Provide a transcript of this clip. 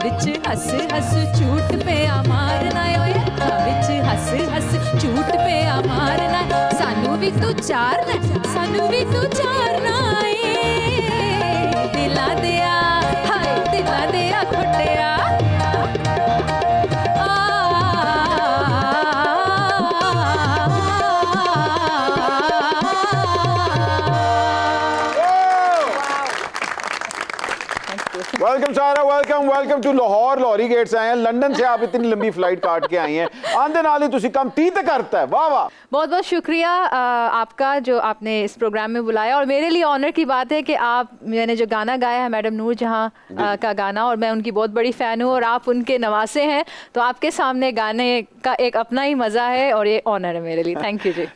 विच हस हस झूठ पे मारना ओए अखां विच हस हस झूठ पे मारना सानू भी तू चारना सानू भी तू चारना ए दिला दिया हाय दिला दिया खुटिया वेलकम सारा, welcome welcome to Lahore. Lahori gate से आए हैं, लंदन से आप इतनी लंबी फ्लाइट काट के आई हैं, आंदे नाल ही तुसी कम 30 तक करता है। वाह वाह, बहुत बहुत शुक्रिया आपका जो आपने इस प्रोग्राम में बुलाया। और मेरे लिए ऑनर की बात है कि मैंने जो गाना गाया है मैडम नूर जहाँ का गाना, और मैं उनकी बहुत बड़ी फ़ैन हूँ और आप उनके नवासे हैं, तो आपके सामने गाने का एक अपना ही मज़ा है और ये ऑनर है मेरे लिए। Thank you ji.